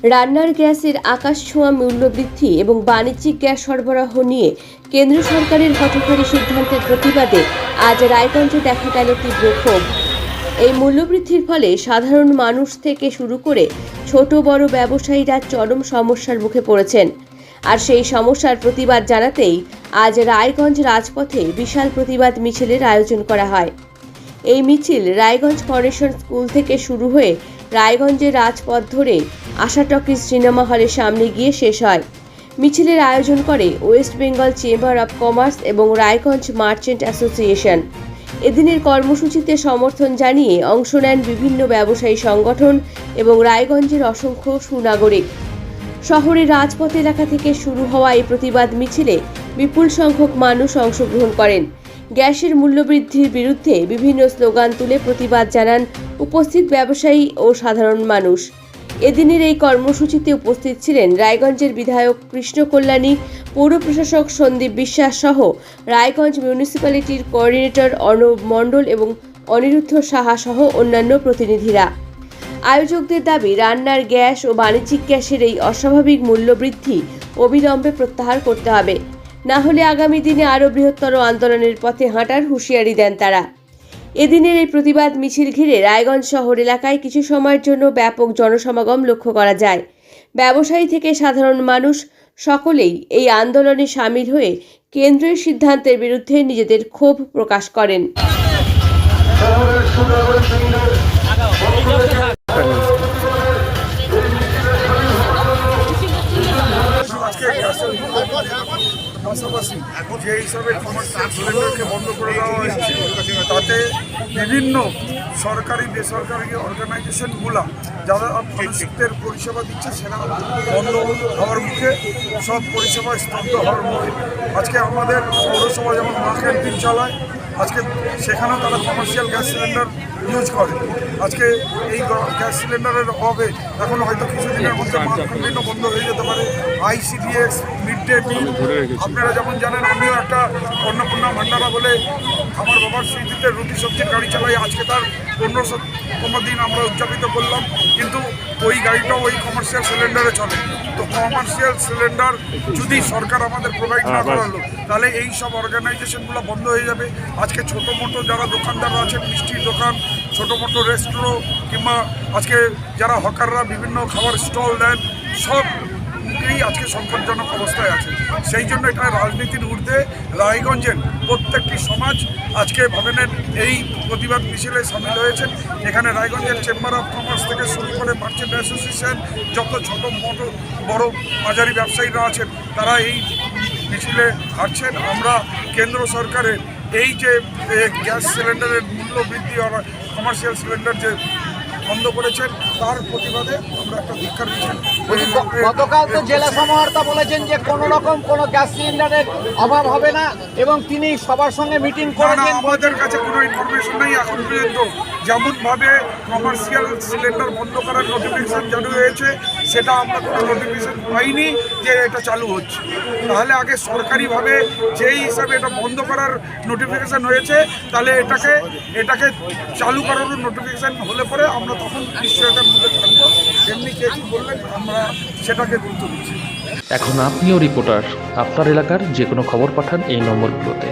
রান্নার গ্যাসের আকাশছোঁয়া মূল্যবৃদ্ধি এবং বাণিজ্যিক গ্যাস সরবরাহ নিয়ে কেন্দ্র সরকারের হঠকারী সিদ্ধান্তের প্রতিবাদে আজ রায়গঞ্জে দেখা গেল তীব্র ক্ষোভ। এই মূল্যবৃদ্ধির ফলে সাধারণ মানুষ থেকে শুরু করে ছোট বড় ব্যবসায়ীরা চরম সমস্যার মুখে পড়েছেন। আর সেই সমস্যার প্রতিবাদ জানাতেই আজ রায়গঞ্জ রাজপথে বিশাল প্রতিবাদ মিছিলের আয়োজন করা হয়। এই মিছিল রায়গঞ্জ ফরেশন স্কুল থেকে শুরু হয়ে রায়গঞ্জের রাজপথ ধরে আশা টকিজ সিনেমা হলের সামনে গিয়ে শেষ হয়। মিছিলের আয়োজন করে West Bengal chamber of commerce এবং রায়গঞ্জ মার্চেন্ট অ্যাসোসিয়েশন। এদিনের কর্মসূচিতে সমর্থন জানিয়ে অংশ নেন বিভিন্ন ব্যবসায়ী সংগঠন এবং রায়গঞ্জের অসংখ্য সুনাগরিক। শহরের রাজপথ এলাকা থেকে শুরু হওয়া এই প্রতিবাদ মিছিলে বিপুল সংখ্যক মানুষ অংশগ্রহণ করেন। গ্যাসের মূল্যবৃদ্ধির বিরুদ্ধে বিভিন্ন স্লোগান তুলে প্রতিবাদ জানান উপস্থিত ব্যবসায়ী ও সাধারণ মানুষ। এদিনের এই কর্মসূচিতে উপস্থিত ছিলেন রায়গঞ্জের বিধায়ক কৃষ্ণ কল্যাণী, পৌর প্রশাসক সন্দীপ বিশ্বাস সহ রায়গঞ্জ মিউনিসিপ্যালিটির কোঅর্ডিনেটর অর্ণব মণ্ডল এবং অনিরুদ্ধ সাহা সহ অন্যান্য প্রতিনিধিরা। আয়োজকদের দাবি, রান্নার গ্যাস ও বাণিজ্যিক গ্যাসের এই অস্বাভাবিক মূল্যবৃদ্ধি অবিলম্বে প্রত্যাহার করতে হবে, না হলে আগামী দিনে আরও বৃহত্তর আন্দোলনের পথে হাঁটার হুঁশিয়ারি দেন তারা। এদিনের এই প্রতিবাদ মিছিল ঘিরে রায়গঞ্জ শহর এলাকায় কিছু সময়ের জন্য ব্যাপক জনসমাগম লক্ষ্য করা যায়। ব্যবসায়ী থেকে সাধারণ মানুষ সকলেই এই আন্দোলনে সামিল হয়ে কেন্দ্রের সিদ্ধান্তের বিরুদ্ধে নিজেদের ক্ষোভ প্রকাশ করেন। পাশাপাশি যে হিসাবে কমার্শিয়াল সিলিন্ডারকে বন্ধ করে দেওয়া হয়েছে, তাতে বিভিন্ন সরকারি বেসরকারি অর্গানাইজেশনগুলো যারা মানুষদের পরিষেবা দিচ্ছে সেটা বন্ধ হওয়ার মুখে, সব পরিষেবা স্তব্ধ হওয়ার মুখে। আজকে আমাদের পৌরসভা যেমন মা ক্যান্টিন চালায়, আজকে সেখানেও তারা কমার্শিয়াল গ্যাস সিলিন্ডার ইউজ করে। আজকে এই গ্যাস সিলিন্ডারের অভাবে এখন হয়তো কিছুদিনের মধ্যে মা ক্যান্টিনও বন্ধ হয়ে যেতে পারে। ICDS, মিড ডে মিল, আপনারা যেমন জানেন, আমিও একটা অন্নপূর্ণা ভান্ডারা বলে আমার বাবার স্মৃতিতে রুটি সবজির গাড়ি চালাই। আজকে তার 1500তম দিন আমরা উদযাপিত করলাম, কিন্তু ওই গাড়িটাও ওই কমার্শিয়াল সিলিন্ডারে চলে। তো কমার্শিয়াল সিলিন্ডার যদি সরকার আমাদের প্রোভাইড না করালো, তাহলে এই সব অর্গানাইজেশনগুলো বন্ধ হয়ে যাবে। আজকে ছোটো মোটো যারা দোকানদার আছেন, মিষ্টির দোকান, ছোটো মোটো রেস্টুরেন্ট, কিংবা আজকে যারা হকাররা বিভিন্ন খাবার স্টল দেন, সব আজকে সংকটজনক অবস্থায় আছে। সেই জন্য এটা রাজনীতির ঊর্ধ্বে রায়গঞ্জের প্রত্যেকটি সমাজ আজকে ভবনের এই প্রতিবাদ মিছিলে সামিল হয়েছেন। এখানে রায়গঞ্জের চেম্বার অফ কমার্স থেকে শুরু করে মার্চেন্ট অ্যাসোসিয়েশন, যত ছোটো মোটো বড় মাঝারি ব্যবসায়ীরা আছেন, তারা এই মিছিলে হাঁটছেন। আমরা কেন্দ্র সরকারের এই যে গ্যাস সিলিন্ডারের মূল্য বৃদ্ধি, কমার্শিয়াল সিলিন্ডার যে বন্ধ করেছেন, তার প্রতিবাদে আমরা একটা ধিক্কার দিচ্ছি। গতকাল তো জেলা সমাহর্তা বলেছেন যে কোনো রকম কোনো গ্যাস সিলিন্ডারের অভাব হবে না, এবং তিনি সবার সঙ্গে মিটিং করেছেন। আমাদের কাছে কোনো ইনফরমেশন নেই এখন পর্যন্ত। যেমনভাবে কমার্শিয়াল সিলিন্ডার বন্ধ করার নোটিফিকেশান চালু হয়েছে, সেটা আমরা কোনো নোটিফিকেশান পাইনি যে এটা চালু হচ্ছে। তাহলে আগে সরকারিভাবে যেই হিসাবে এটা বন্ধ করার নোটিফিকেশান হয়েছে, তাহলে এটাকে চালু করারও নোটিফিকেশান হলে পরে আমরা তখন নিশ্চয়তার মধ্যে থাকবো। এমনি কে কী বললেন আমরা সেটাকে গুরুত্ব দিচ্ছি। এখন আপনিও রিপোর্টার, আপনার এলাকার যে কোনো খবর পাঠান এই নম্বরগুলোতে।